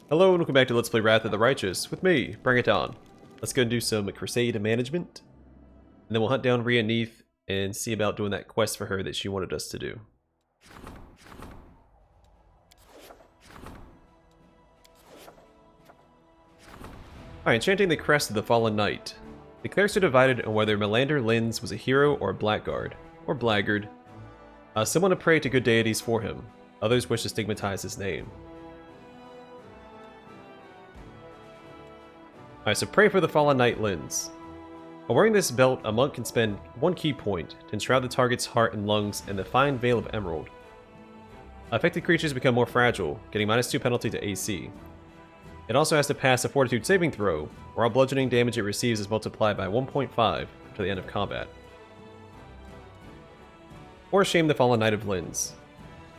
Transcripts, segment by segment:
Hello and welcome back to Let's Play Wrath of the Righteous with me, Bring It On. Let's go and do some Crusade management, and then we'll hunt down Ria Neith and see about doing that quest for her that she wanted us to do. Alright, Enchanting the Crest of the Fallen Knight. The clerics are divided on whether Melander Lins was a hero or a blackguard, or blackguard. Some want to pray to good deities for him, others wish to stigmatize his name. Alright, so pray for the Fallen Knight Lins. While wearing this belt, a monk can spend 1 key point to enshroud the target's heart and lungs in the fine veil of emerald. Affected creatures become more fragile, getting -2 penalty to AC. It also has to pass a fortitude saving throw, or all bludgeoning damage it receives is multiplied by 1.5 to the end of combat. Or shame the Fallen Knight of Lins.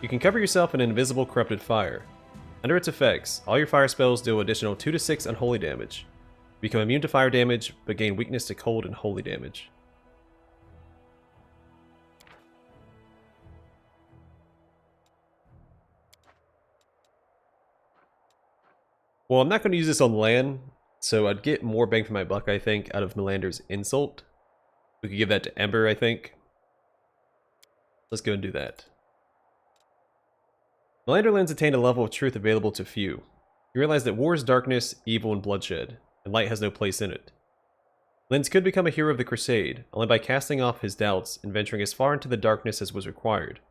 You can cover yourself in invisible corrupted fire. Under its effects, all your fire spells deal additional 2 to 6 unholy damage. Become immune to fire damage, but gain weakness to cold and holy damage. Well, I'm not going to use this on Lann, so I'd get more bang for my buck, I think, out of Melander's Insult. We could give that to Ember, I think. Let's go and do that. Melander Lins attained a level of truth available to few. You realize that war is darkness, evil, and bloodshed, and light has no place in it. Lins could become a hero of the Crusade, only by casting off his doubts and venturing as far into the darkness as was required.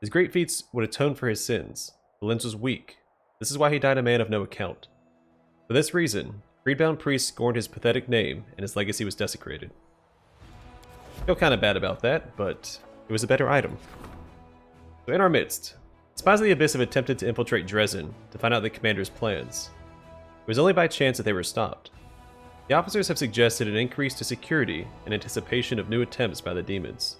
His great feats would atone for his sins, but Lins was weak. This is why he died a man of no account. For this reason, greedbound priests scorned his pathetic name, and his legacy was desecrated. I feel kinda bad about that, but it was a better item. So in our midst, spies of the Abyss have attempted to infiltrate Dresden to find out the commander's plans. It was only by chance that they were stopped. The officers have suggested an increase to security in anticipation of new attempts by the demons.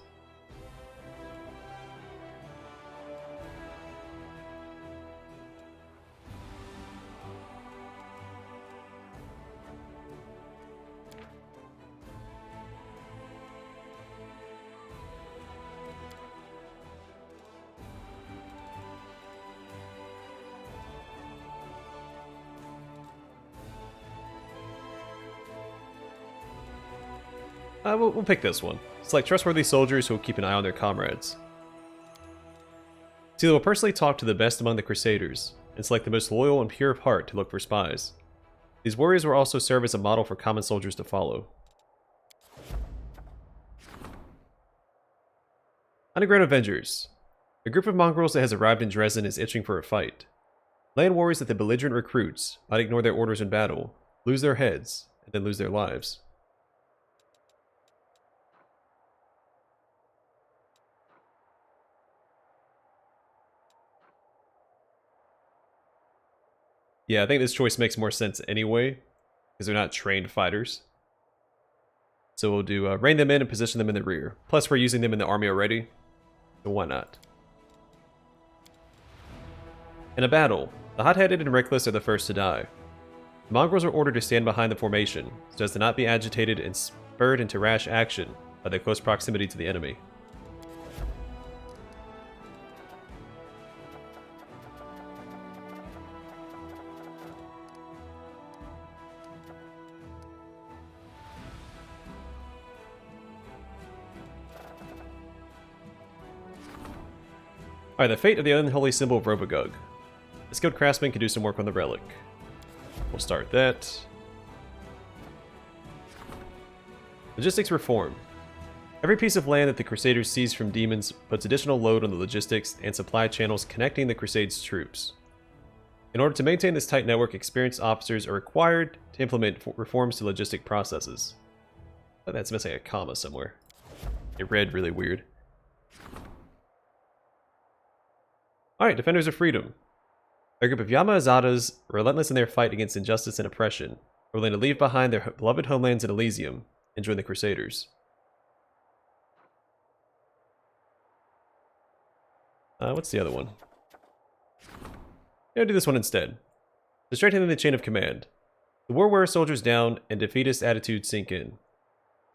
We'll pick this one. Select trustworthy soldiers who will keep an eye on their comrades. Sela will personally talk to the best among the Crusaders, and select the most loyal and pure of heart to look for spies. These warriors will also serve as a model for common soldiers to follow. Underground Avengers. A group of mongrels that has arrived in Dresden is itching for a fight. Land worries that the belligerent recruits might ignore their orders in battle, lose their heads, and then lose their lives. Yeah, I think this choice makes more sense anyway, because they're not trained fighters. So we'll do rein them in and position them in the rear. Plus we're using them in the army already, so why not? In a battle, the hot-headed and reckless are the first to die. The mongrels are ordered to stand behind the formation, so as to not be agitated and spurred into rash action by their close proximity to the enemy. Alright, the fate of the unholy symbol of Robogug. The skilled craftsman can do some work on the relic. We'll start that. Logistics reform. Every piece of land that the Crusaders seize from demons puts additional load on the logistics and supply channels connecting the Crusade's troops. In order to maintain this tight network, experienced officers are required to implement reforms to logistic processes. Oh, that's missing a comma somewhere. It read really weird. Alright, Defenders of Freedom. A group of Yama-Azadas, relentless in their fight against injustice and oppression, are willing to leave behind their beloved homelands in Elysium and join the Crusaders. What's the other one? I'll do this one instead. To strengthen the chain of command. The war wears soldiers down and defeatist attitudes sink in.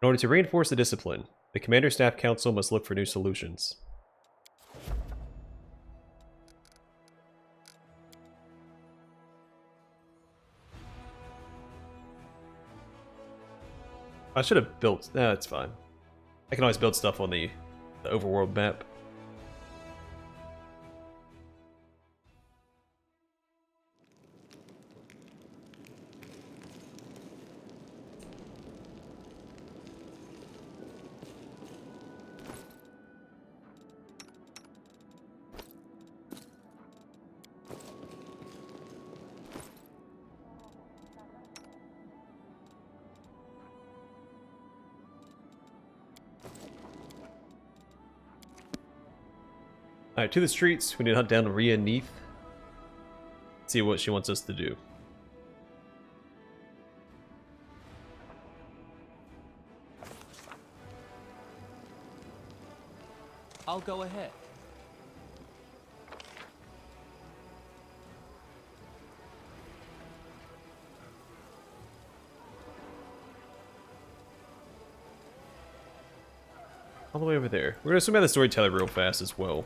In order to reinforce the discipline, the Commander Staff Council must look for new solutions. I should have built... Nah, it's fine. I can always build stuff on the overworld map. Alright, to the streets. We need to hunt down Ria Neith. See what she wants us to do. I'll go ahead. All the way over there. We're gonna swim by the storyteller real fast as well.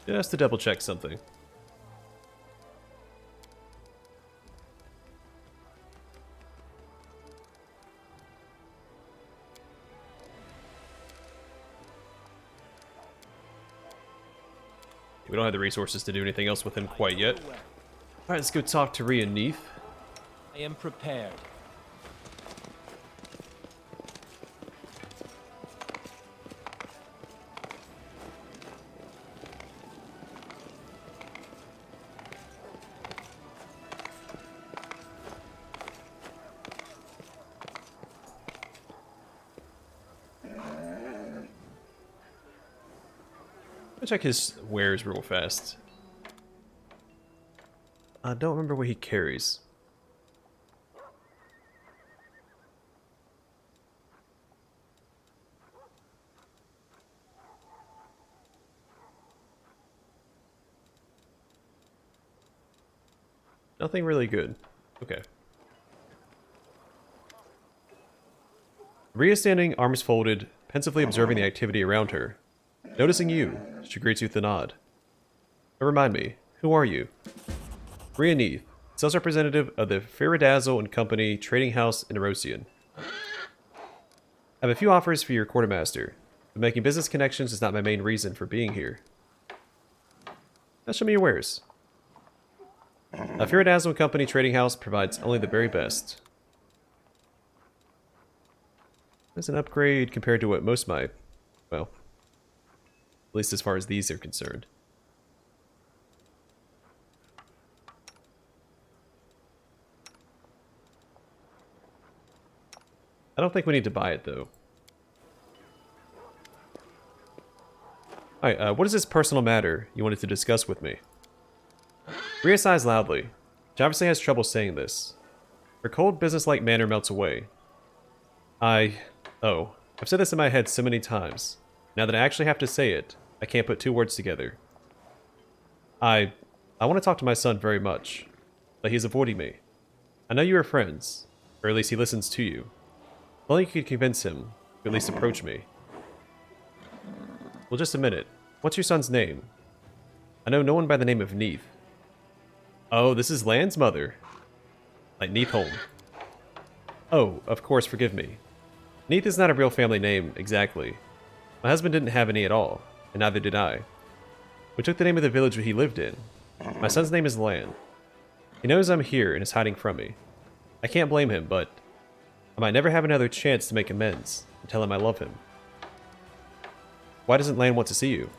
Just to double check something. We don't have the resources to do anything else with him quite yet. Alright, let's go talk to Ria Neith. I am prepared. I'll check his wares real fast. I don't remember what he carries. Nothing really good. Okay. Ria standing, arms folded, pensively observing the activity around her. Noticing you, she greets you with a nod. But remind me, who are you? Ria Neith, sales representative of the Ferridazzle and Company trading house in Erosian. I have a few offers for your quartermaster, but making business connections is not my main reason for being here. Now show me your wares. A Ferridazzle and Company trading house provides only the very best. That's an upgrade compared to what most my... well, at least as far as these are concerned. I don't think we need to buy it, though. Alright, what is this personal matter you wanted to discuss with me? Ria sighs loudly. She obviously has trouble saying this. Her cold, business-like manner melts away. Oh, I've said this in my head so many times. Now that I actually have to say it, I can't put two words together. I want to talk to my son very much, but he's avoiding me. I know you are friends, or at least he listens to you. If only you could convince him to at least approach me. Well, just a minute. What's your son's name? I know no one by the name of Neith. Oh, this is Lann's mother. Like Neithholm. Oh, of course, forgive me. Neith is not a real family name, exactly. My husband didn't have any at all, and neither did I. We took the name of the village he lived in. My son's name is Lann. He knows I'm here and is hiding from me. I can't blame him, but I might never have another chance to make amends and tell him I love him. Why doesn't Lann want to see you?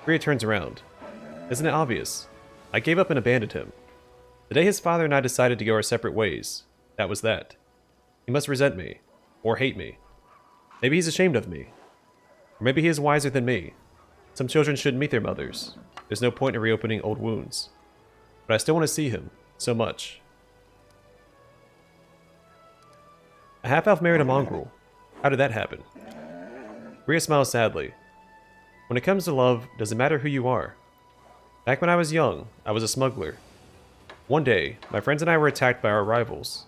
Ria turns around. Isn't it obvious? I gave up and abandoned him. The day his father and I decided to go our separate ways, that was that. He must resent me, or hate me. Maybe he's ashamed of me. Or maybe he is wiser than me. Some children shouldn't meet their mothers. There's no point in reopening old wounds. But I still want to see him, so much. A half-elf married a mongrel. How did that happen? Ria smiles sadly. When it comes to love, does it matter who you are? Back when I was young, I was a smuggler. One day, my friends and I were attacked by our rivals.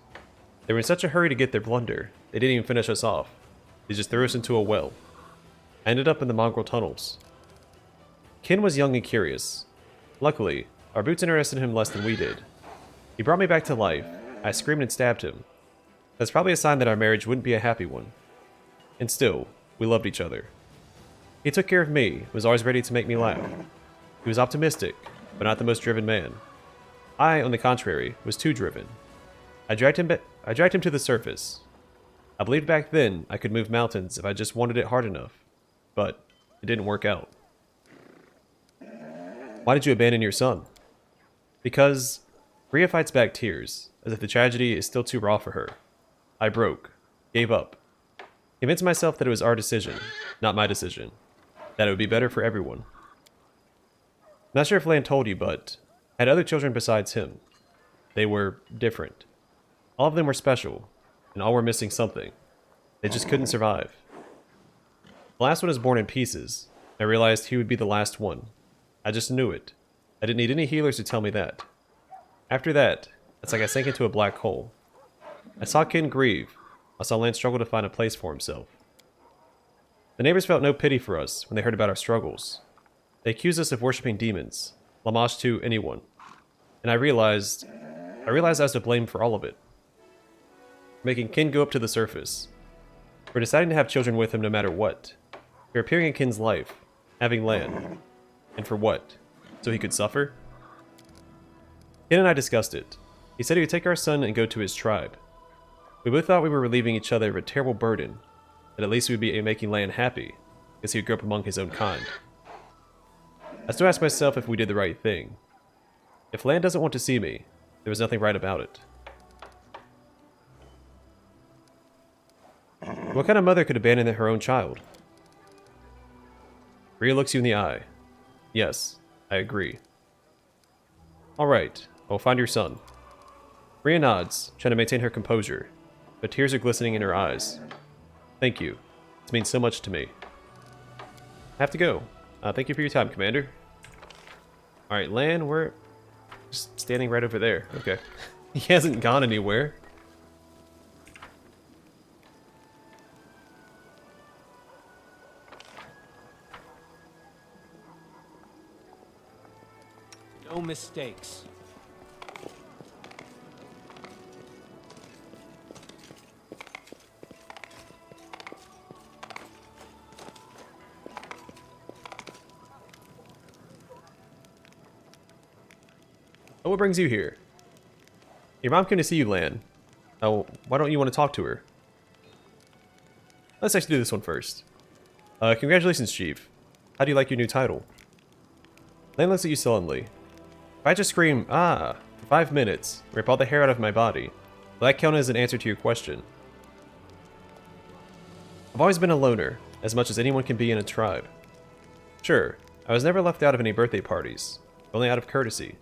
They were in such a hurry to get their plunder, they didn't even finish us off. They just threw us into a well. I ended up in the mongrel tunnels. Kin was young and curious. Luckily, our boots interested him less than we did. He brought me back to life. I screamed and stabbed him. That's probably a sign that our marriage wouldn't be a happy one. And still, we loved each other. He took care of me, was always ready to make me laugh. He was optimistic, but not the most driven man. I, on the contrary, was too driven. I dragged him to the surface. I believed back then I could move mountains if I just wanted it hard enough, but it didn't work out. Why did you abandon your son? Because Ria fights back tears, as if the tragedy is still too raw for her. I broke, gave up, convinced myself that it was our decision, not my decision, that it would be better for everyone. Not sure if Lann told you, but I had other children besides him. They were different. All of them were special, and all were missing something. They just couldn't survive. The last one was born in pieces. I realized he would be the last one. I just knew it. I didn't need any healers to tell me that. After that, it's like I sank into a black hole. I saw Kin grieve. I saw Lann struggle to find a place for himself. The neighbors felt no pity for us when they heard about our struggles. They accused us of worshipping demons, homage to anyone. And I realized I was to blame for all of it. Making Kin go up to the surface. For deciding to have children with him no matter what. For appearing in Kin's life, having Lann. And for what? So he could suffer? Kin and I discussed it. He said he would take our son and go to his tribe. We both thought we were relieving each other of a terrible burden, and at least we would be making Lann happy, because he would grow up among his own kind. I still ask myself if we did the right thing. If Lann doesn't want to see me, there was nothing right about it. What kind of mother could abandon her own child? Ria looks you in the eye. Yes, I agree. Alright, I'll find your son. Ria nods, trying to maintain her composure, but tears are glistening in her eyes. Thank you. This means so much to me. I have to go. Thank you for your time, Commander. Alright, Lann, we're just standing right over there. Okay. He hasn't gone anywhere. No mistakes. Oh, what brings you here? Your mom came to see you, Lann. Oh, why don't you want to talk to her? Let's actually do this one first. Congratulations, Chief. How do you like your new title? Lann looks at you sullenly. If I just scream, ah, for 5 minutes, rip all the hair out of my body, will that count as an answer to your question? I've always been a loner, as much as anyone can be in a tribe. Sure, I was never left out of any birthday parties, only out of courtesy.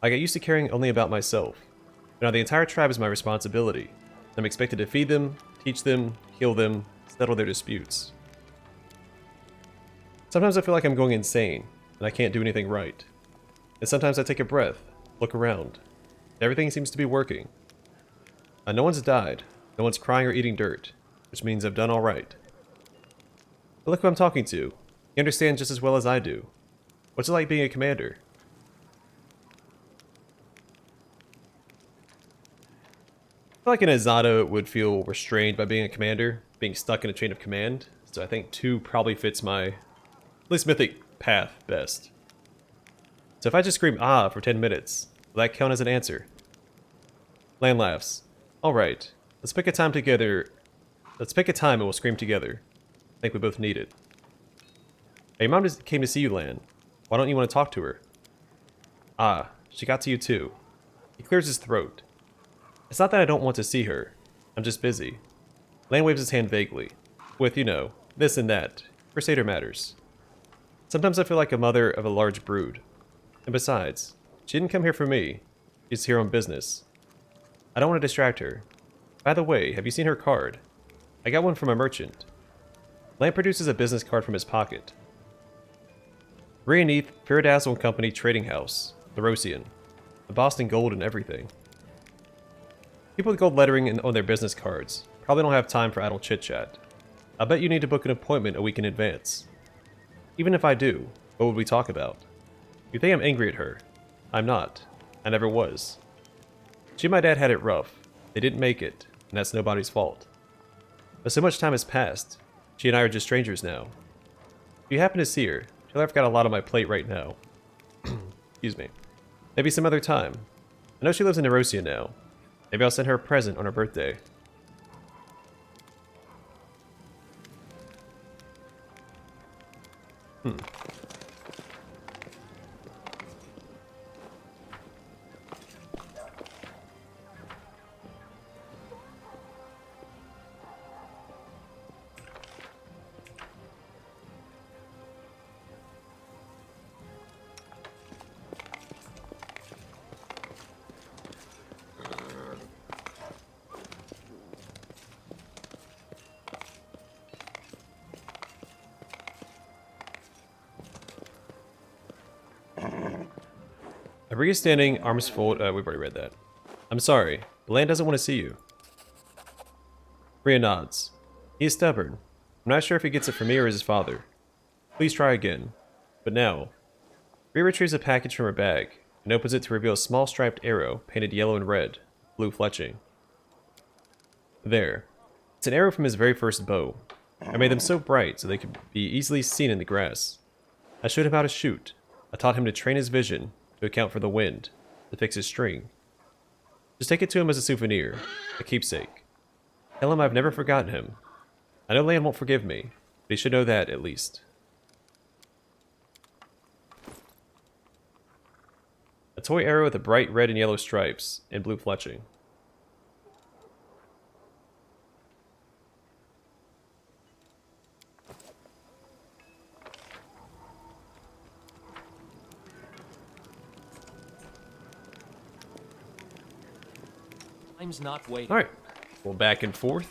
I got used to caring only about myself, but now the entire tribe is my responsibility. I'm expected to feed them, teach them, heal them, settle their disputes. Sometimes I feel like I'm going insane, and I can't do anything right. And sometimes I take a breath, look around. Everything seems to be working. No one's died, no one's crying or eating dirt, which means I've done alright. But look who I'm talking to. He understands just as well as I do. What's it like being a commander? I feel like an Azada would feel restrained by being a commander, being stuck in a chain of command, so I think 2 probably fits my, at least mythic path best. So if I just scream ah for 10 minutes, will that count as an answer? Lann laughs. Alright, let's pick a time together. Let's pick a time and we'll scream together. I think we both need it. Hey, your mom just came to see you, Lann. Why don't you want to talk to her? Ah, she got to you too. He clears his throat. It's not that I don't want to see her. I'm just busy. Lann waves his hand vaguely. With, you know, this and that. Crusader matters. Sometimes I feel like a mother of a large brood. And besides, she didn't come here for me. She's here on business. I don't want to distract her. By the way, have you seen her card? I got one from a merchant. Lann produces a business card from his pocket. Ria Neith, Dazzle & Company Trading House, the Rosian. The Boston gold and everything. People with gold lettering on their business cards probably don't have time for idle chit-chat. I bet you need to book an appointment a week in advance. Even if I do, What would we talk about? You think I'm angry at her? I'm not. I never was. She and my dad had it rough. They didn't make it, and that's nobody's fault. But so much time has passed. She and I are just strangers now. If you happen to see her, tell her I've got a lot on my plate right now. Excuse me. Maybe some other time. I know she lives in Nerosia now. Maybe I'll send her a present on her birthday. Ria standing, arms folded. We've already read that. I'm sorry, but Lann doesn't want to see you. Ria nods. He is stubborn. I'm not sure if he gets it from me or his father. Please try again. But now. Ria retrieves a package from her bag and opens it to reveal a small striped arrow painted yellow and red, blue fletching. There. It's an arrow from his very first bow. I made them so bright so they could be easily seen in the grass. I showed him how to shoot. I taught him to train his vision, to account for the wind, to fix his string. Just take it to him as a souvenir, a keepsake. Tell him I've never forgotten him. I know Lann won't forgive me, but he should know that at least. A toy arrow with a bright red and yellow stripes and blue fletching. Time's not waiting. Alright, well, back and forth.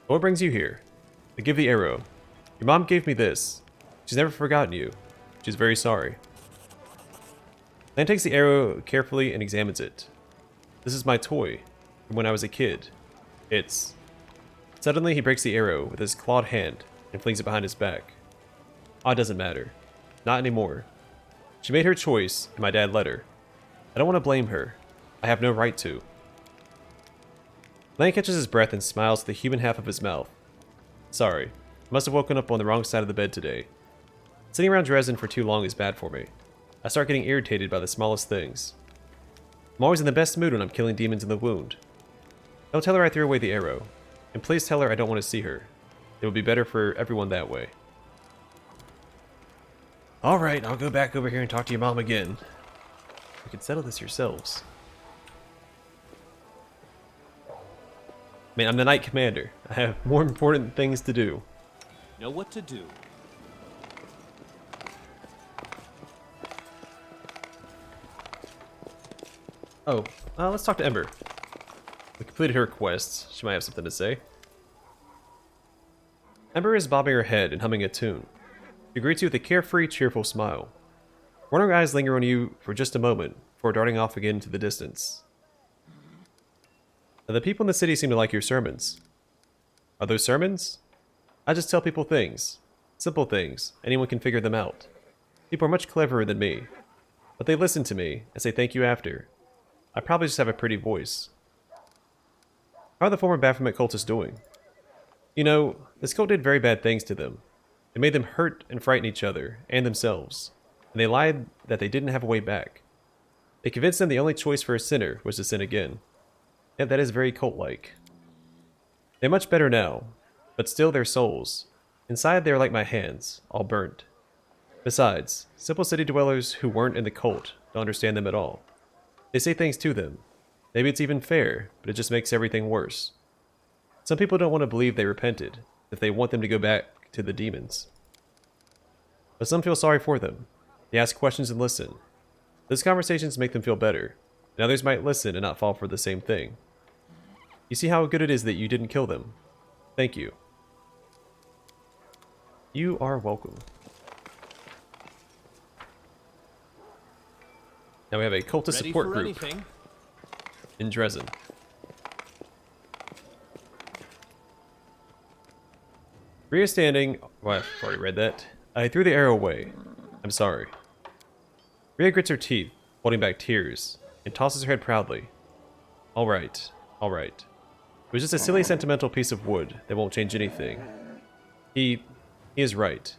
What brings you here? I give the arrow. Your mom gave me this. She's never forgotten you. She's very sorry. Lann takes the arrow carefully and examines it. This is my toy, from when I was a kid. It's... Suddenly he breaks the arrow with his clawed hand and flings it behind his back. Ah, it doesn't matter. Not anymore. She made her choice, and my dad let her. I don't want to blame her. I have no right to. Lann catches his breath and smiles at the human half of his mouth. Sorry. I must have woken up on the wrong side of the bed today. Sitting around Dresden for too long is bad for me. I start getting irritated by the smallest things. I'm always in the best mood when I'm killing demons in the wound. Don't tell her I threw away the arrow. And please tell her I don't want to see her. It would be better for everyone that way. Alright, I'll go back over here and talk to your mom again. You can settle this yourselves. I mean, I'm the Knight Commander. I have more important things to do. Know what to do. Oh, let's talk to Ember. We completed her quests. She might have something to say. Ember is bobbing her head and humming a tune. She greets you with a carefree, cheerful smile. One of her eyes linger on you for just a moment before darting off again into the distance. Now, the people in the city seem to like your sermons. Are those sermons? I just tell people things. Simple things. Anyone can figure them out. People are much cleverer than me. But they listen to me and say thank you after. I probably just have a pretty voice. How are the former Baphomet cultists doing? You know, this cult did very bad things to them. It made them hurt and frighten each other, and themselves. And they lied that they didn't have a way back. They convinced them the only choice for a sinner was to sin again. Yet that is very cult-like. They're much better now, but still their souls. Inside they are like my hands, all burnt. Besides, simple city dwellers who weren't in the cult don't understand them at all. They say things to them. Maybe it's even fair, but it just makes everything worse. Some people don't want to believe they repented, if they want them to go back to the demons. But some feel sorry for them. They ask questions and listen. Those conversations make them feel better, and others might listen and not fall for the same thing. You see how good it is that you didn't kill them. Thank you. You are welcome. Now we have a cultist Ready support for group anything. in Dresden. Ria standing. Well, I've already read that. I threw the arrow away. I'm sorry. Ria grits her teeth, holding back tears, and tosses her head proudly. Alright, alright. It was just a silly sentimental piece of wood that won't change anything. He is right.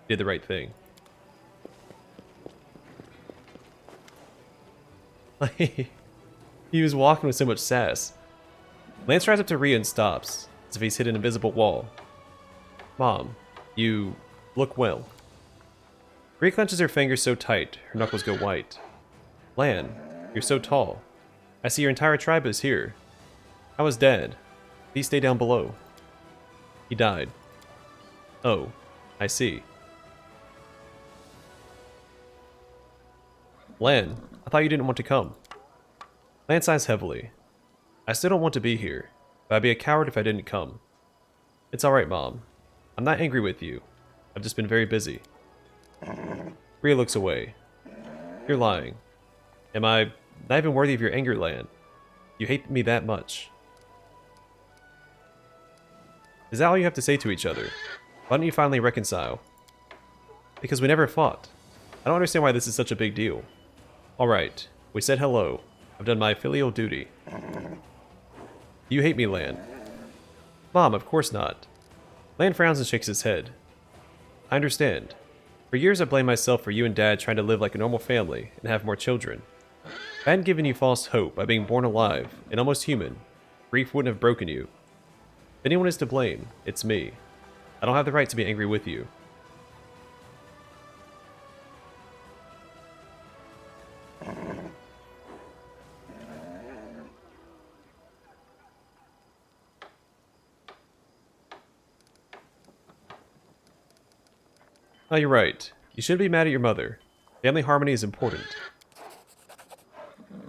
He did the right thing. He was walking with so much sass. Lance drives up to Ria and stops, as if he's hit an invisible wall. Mom, you look well. Ria clenches her fingers so tight, her knuckles go white. Lann, you're so tall. I see your entire tribe is here. How is Dad? Please stay down below. He died. Oh, I see. Lann, I thought you didn't want to come. Lann sighs heavily. I still don't want to be here, but I'd be a coward if I didn't come. It's alright, Mom. I'm not angry with you. I've just been very busy. Ria looks away. You're lying. Am I not even worthy of your anger, Lann? You hate me that much. Is that all you have to say to each other? Why don't you finally reconcile? Because we never fought. I don't understand why this is such a big deal. Alright, we said hello. I've done my filial duty. You hate me, Lann. Mom, of course not. Lann frowns and shakes his head. I understand. For years I blamed myself for you and Dad trying to live like a normal family and have more children. If I hadn't given you false hope by being born alive and almost human, grief wouldn't have broken you. If anyone is to blame, it's me. I don't have the right to be angry with you. Oh, you're right. You shouldn't be mad at your mother. Family harmony is important.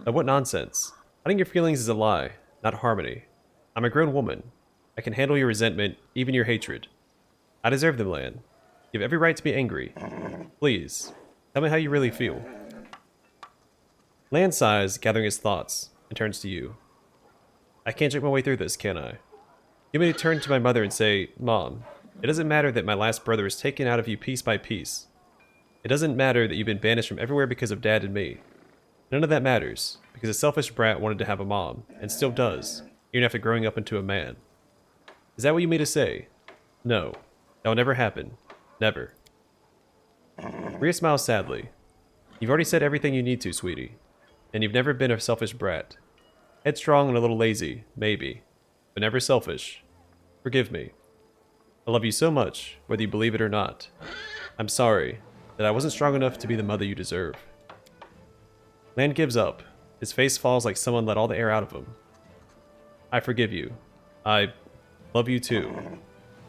What nonsense. Hiding your feelings is a lie, not harmony. I'm a grown woman. I can handle your resentment, even your hatred. I deserve them, Lann. You have every right to be angry. Please, tell me how you really feel. Lann sighs, gathering his thoughts, and turns to you. I can't joke my way through this, can I? You may turn to my mother and say, Mom, it doesn't matter that my last brother was taken out of you piece by piece. It doesn't matter that you've been banished from everywhere because of Dad and me. None of that matters, because a selfish brat wanted to have a mom, and still does, even after growing up into a man. Is that what you mean to say? No. That will never happen. Never. Ria smiles sadly. You've already said everything you need to, sweetie. And you've never been a selfish brat. Headstrong and a little lazy, maybe. But never selfish. Forgive me. I love you so much, whether you believe it or not. I'm sorry that I wasn't strong enough to be the mother you deserve. Lann gives up. His face falls like someone let all the air out of him. I forgive you. I love you too.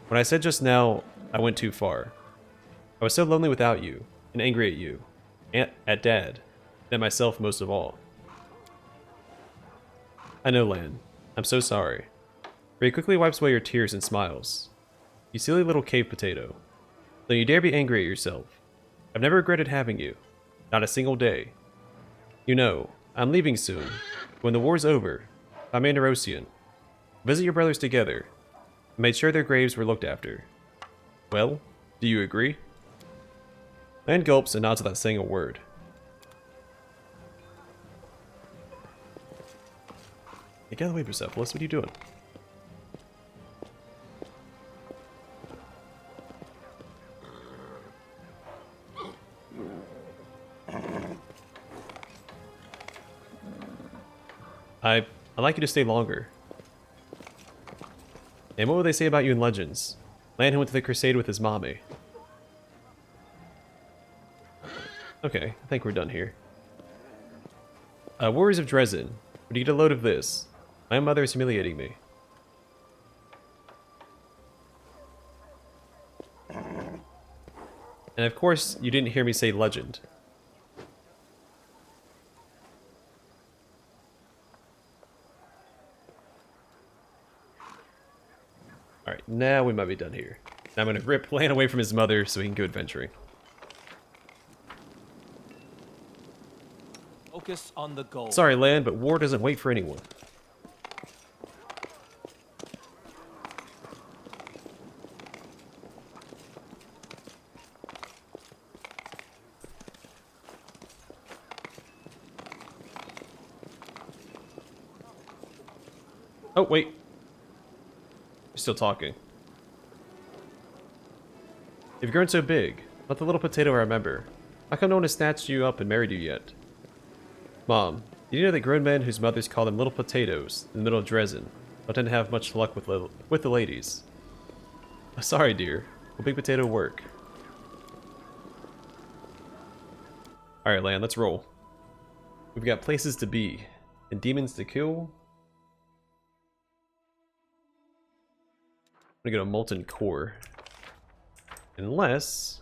When I said just now, I went too far. I was so lonely without you, and angry at you, and at Dad, and at myself most of all. I know, Lann. I'm so sorry. Ray quickly wipes away your tears and smiles. You silly little cave potato. Don't you dare be angry at yourself. I've never regretted having you. Not a single day. You know, I'm leaving soon. When the war's over, I'm in Nerosian. Visit your brothers together. I made sure their graves were looked after. Well, do you agree? Lann gulps and nods without saying a word. Hey, get out of the way, Persepolis. What are you doing? I'd like you to stay longer. And what would they say about you in Legends? Lann who went to the Crusade with his mommy. Okay, I think we're done here. Warriors of Dresden, would you get a load of this? My mother is humiliating me. And of course, you didn't hear me say legend. Alright, now we might be done here. Now I'm gonna rip Lann away from his mother so he can go adventuring. Focus on the goal. Sorry, Lann, but war doesn't wait for anyone. Oh, wait. You're still talking. You've grown so big. Not the little potato I remember. How come no one has snatched you up and married you yet? Mom, did you know that grown men whose mothers call them little potatoes in the middle of Dresden don't tend to have much luck with the ladies? Oh, sorry, dear. Will big potato work? Alright, Lann, let's roll. We've got places to be and demons to kill. I'm gonna go to Molten Core. Unless...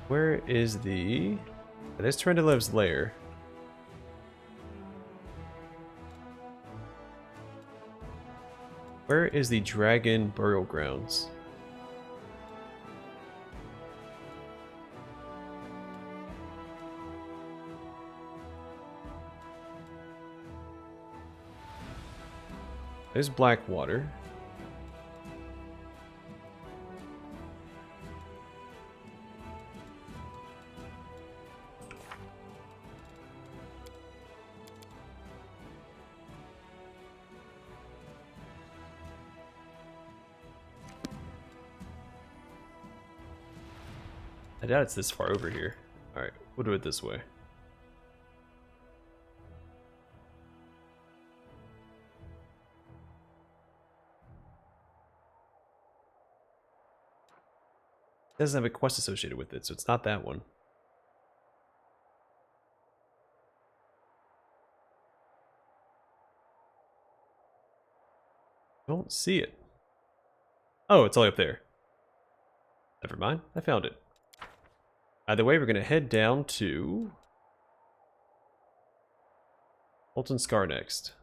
Where is the... There's Trendilev's lair. Where is the Dragon Burial Grounds? There's Blackwater. I doubt it's this far over here. Alright, we'll do it this way. It doesn't have a quest associated with it, so it's not that one. Don't see it. Oh, it's all up there. Never mind, I found it. Either way, we're going to head down to Molten Scar next.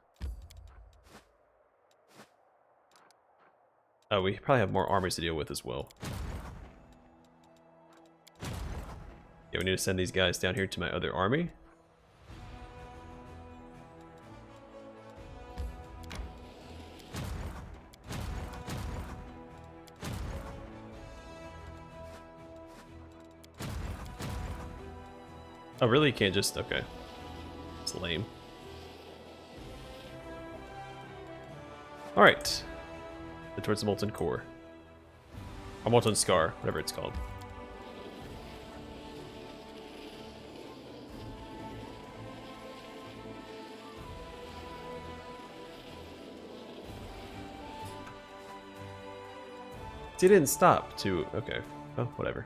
Oh, we probably have more armies to deal with as well. Yeah, we need to send these guys down here to my other army. Oh, really? You can't just... Okay. It's lame. Alright. Head towards the Molten Core. Or Molten Scar, whatever it's called. It didn't stop to... Okay. Oh, whatever.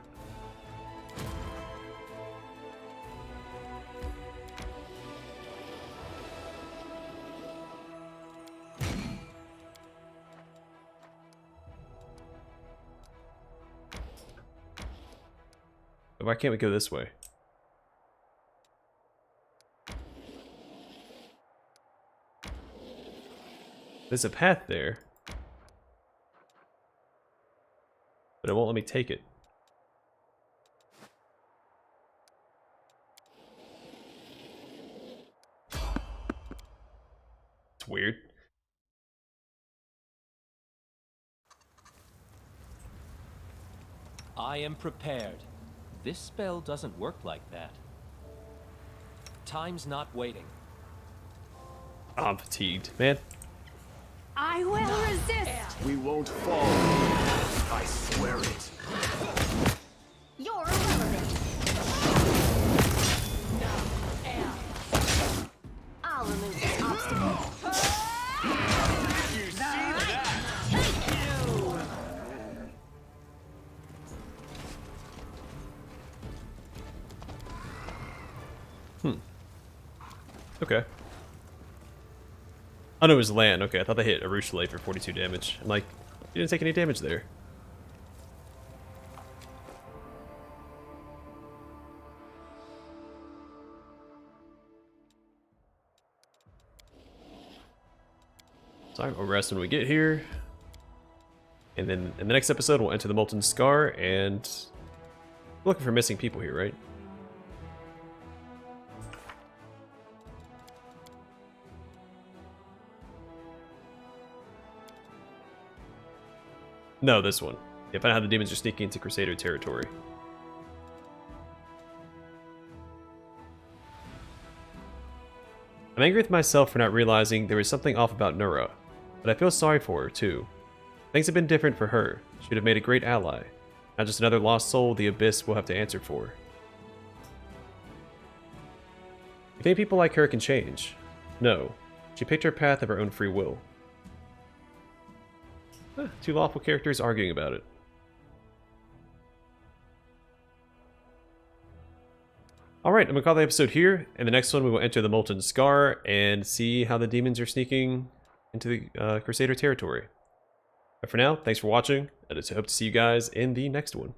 Why can't we go this way? There's a path there. But it won't let me take it. It's weird. I am prepared. This spell doesn't work like that. Time's not waiting. I'm fatigued, man. I will resist! We won't fall. I swear it. You're irrelevant! I'll remove this obstacle. You see that? Okay. Oh no, it was Lann. Okay, I thought they hit Arushale for 42 damage. I'm like, you didn't take any damage there. So I'll rest when we get here. And then in the next episode, we'll enter the Molten Scar, and we're looking for missing people here, right? No, this one. Yeah, find out how the demons are sneaking into Crusader territory. I'm angry with myself for not realizing there was something off about Nura, but I feel sorry for her, too. Things have been different for her. She would have made a great ally. Not just another lost soul the Abyss will have to answer for. You think people like her can change? No. She picked her path of her own free will. Two lawful characters arguing about it. Alright, I'm going to call the episode here. In the next one, we will enter the Molten Scar and see how the demons are sneaking into the Crusader territory. But for now, thanks for watching, and I hope to see you guys in the next one.